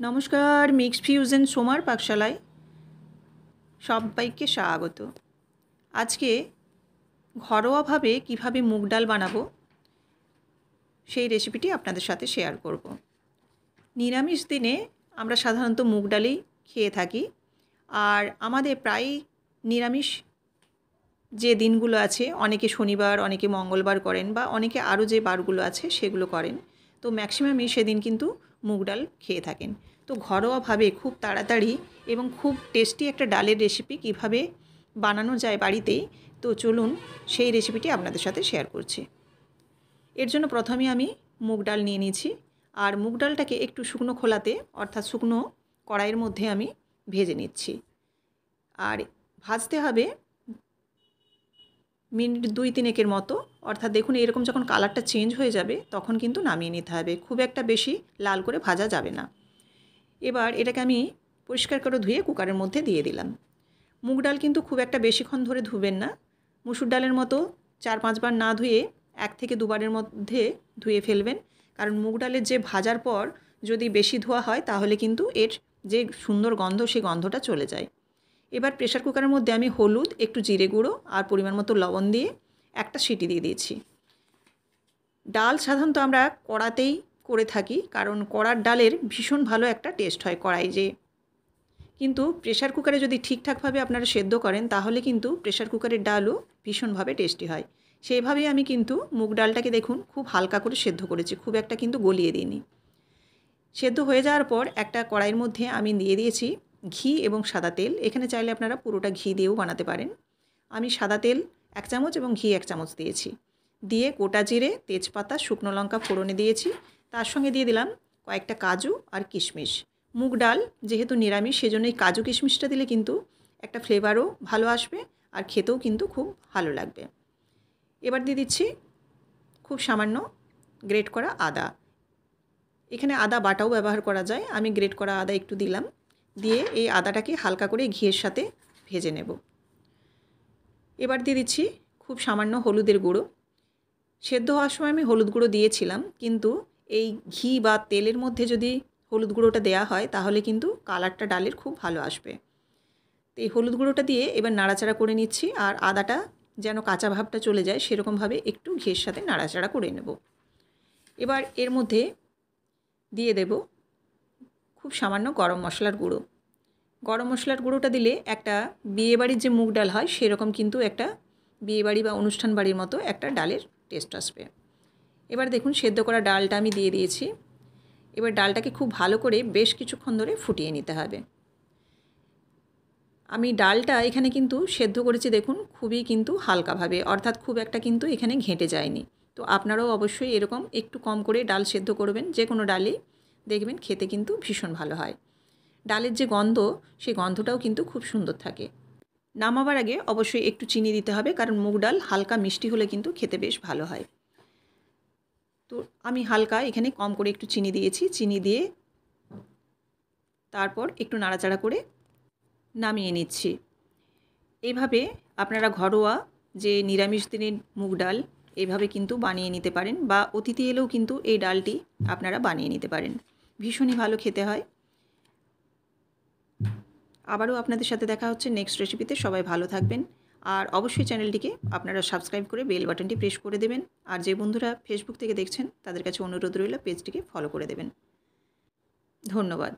নমস্কার, mix fusion সোমার পাকশালায় সবাইকে স্বাগত। আজকে ঘরোয়াভাবে কিভাবে মুগ ডাল বানাবো সেই রেসিপিটি আপনাদের সাথে শেয়ার করব। নিরামিষ দিনে আমরা সাধারণত মুগ ডালই খেয়ে থাকি, আর আমাদের প্রায় নিরামিষ যে দিনগুলো আছে, অনেকে শনিবার, অনেকে মঙ্গলবার করেন, বা অনেকে আরও যে বারগুলো আছে সেগুলো করেন, তো ম্যাক্সিমামই সেদিন কিন্তু মুগ ডাল খেয়ে থাকেন। তো ঘরোয়াভাবে খুব তাড়াতাড়ি এবং খুব টেস্টি একটা ডালের রেসিপি কিভাবে বানানো যায় বাড়িতেই, তো চলুন সেই রেসিপিটি আপনাদের সাথে শেয়ার করছি। এর জন্য প্রথমে আমি মুগ ডাল নিয়ে নিয়েছি, আর মুগ ডালটাকে একটু শুকনো খোলাতে অর্থাৎ শুকনো কড়াইয়ের মধ্যে আমি ভেজে নিচ্ছি। আর ভাজতে হবে মিনিট 2-3 মতো, অর্থাৎ দেখুন এরকম যখন কালারটা চেঞ্জ হয়ে যাবে তখন কিন্তু নামিয়ে নিতে হবে, খুব একটা বেশি লাল করে ভাজা যাবে না। এবার এটাকে আমি পরিষ্কার করে ধুয়ে কুকারের মধ্যে দিয়ে দিলাম। মুগ ডাল কিন্তু খুব একটা বেশিক্ষণ ধরে ধুবেন না, মুসুর ডালের মতো 4-5 বার না ধুয়ে 1 থেকে 2 বারের মধ্যে ধুয়ে ফেলবেন, কারণ মুগ ডালের যে ভাজার পর যদি বেশি ধোয়া হয় তাহলে কিন্তু এর যে সুন্দর গন্ধ সেই গন্ধটা চলে যায়। এবার প্রেসার কুকারের মধ্যে আমি হলুদ, একটু জিরে গুঁড়ো আর পরিমাণ মতো লবণ দিয়ে একটা সিটি দিয়ে দিয়েছি। ডাল সাধারণত আমরা কড়াতেই করে থাকি, কারণ কড়ার ডালের ভীষণ ভালো একটা টেস্ট হয় কড়াই যে। কিন্তু প্রেসার কুকারে যদি ঠিকঠাকভাবে আপনারা সেদ্ধ করেন তাহলে কিন্তু প্রেসার কুকারের ডালও ভীষণভাবে টেস্টি হয়। সেইভাবেই আমি কিন্তু মুগ ডালটাকে দেখুন খুব হালকা করে সেদ্ধ করেছি, খুব একটা কিন্তু গলিয়ে দিইনি। সেদ্ধ হয়ে যাওয়ার পর একটা কড়াইয়ের মধ্যে আমি দিয়ে দিয়েছি ঘি এবং সাদা তেল। এখানে চাইলে আপনারা পুরোটা ঘি দিয়েও বানাতে পারেন। আমি সাদা তেল 1 চামচ এবং ঘি 1 চামচ দিয়েছি। দিয়ে গোটা জিরে, তেজপাতা, শুকনো লঙ্কা ফোড়নে দিয়েছি। তার সঙ্গে দিয়ে দিলাম কয়েকটা কাজু আর কিশমিশ। মুগ ডাল যেহেতু নিরামিষ সেজন্য এই কাজু কিশমিশটা দিলে কিন্তু একটা ফ্লেভারও ভালো আসবে, আর খেতেও কিন্তু খুব ভালো লাগবে। এবার দিয়ে দিচ্ছি খুব সামান্য গ্রেট করা আদা। এখানে আদা বাটাও ব্যবহার করা যায়, আমি গ্রেট করা আদা একটু দিলাম। দিয়ে এই আদাটাকে হালকা করে ঘিয়ের সাথে ভেজে নেব। এবার দিয়ে দিচ্ছি খুব সামান্য হলুদের গুঁড়ো। সেদ্ধ হওয়ার সময় আমি হলুদ গুঁড়ো দিয়েছিলাম, কিন্তু এই ঘি বা তেলের মধ্যে যদি হলুদ গুঁড়োটা দেওয়া হয় তাহলে কিন্তু কালারটা ডালের খুব ভালো আসবে। তো এই হলুদ গুঁড়োটা দিয়ে এবার নাড়াচাড়া করে নিচ্ছি, আর আদাটা যেন কাঁচা ভাবটা চলে যায় সেরকমভাবে একটু ঘিয়ের সাথে নাড়াচাড়া করে নেব। এবার এর মধ্যে দিয়ে দেব খুব সামান্য গরম মশলার গুঁড়ো। গরম মশলার গুঁড়োটা দিলে একটা বিয়েবাড়ির যে মুগ ডাল হয় সেরকম কিন্তু একটা বিয়েবাড়ি বা অনুষ্ঠান বাড়ির মতো একটা ডালের টেস্ট আসবে। এবার দেখুন সেদ্ধ করা ডালটা আমি দিয়ে দিয়েছি। এবার ডালটাকে খুব ভালো করে বেশ কিছুক্ষণ ধরে ফুটিয়ে নিতে হবে। আমি ডালটা এখানে কিন্তু সেদ্ধ করেছি দেখুন খুবই কিন্তু হালকাভাবে, অর্থাৎ খুব একটা কিন্তু এখানে ঘেঁটে যায়নি। তো আপনারাও অবশ্যই এরকম একটু কম করে ডাল সেদ্ধ করবেন, যে কোনো ডালই দেখবেন খেতে কিন্তু ভীষণ ভালো হয়। ডালের যে গন্ধ সেই গন্ধটাও কিন্তু খুব সুন্দর থাকে। নামাবার আগে অবশ্যই একটু চিনি দিতে হবে, কারণ মুগ ডাল হালকা মিষ্টি হলে কিন্তু খেতে বেশ ভালো হয়। তো আমি হালকা এখানে কম করে একটু চিনি দিয়েছি, চিনি দিয়ে তারপর একটু নাড়াচাড়া করে নামিয়ে নিচ্ছি। এইভাবে আপনারা ঘরোয়া যে নিরামিষ দিনের মুগ ডাল এভাবে কিন্তু বানিয়ে নিতে পারেন, বা অতিথি এলেও কিন্তু এই ডালটি আপনারা বানিয়ে নিতে পারেন, ভীষণই ভালো খেতে হয়। আবারও আপনাদের সাথে দেখা হচ্ছে নেক্সট রেসিপিতে। সবাই ভালো থাকবেন, আর অবশ্যই চ্যানেলটিকে আপনারা সাবস্ক্রাইব করে বেল বাটনটি প্রেস করে দেবেন। আর যে বন্ধুরা ফেসবুক থেকে দেখছেন তাদের কাছে অনুরোধ রইল পেজটিকে ফলো করে দেবেন। ধন্যবাদ।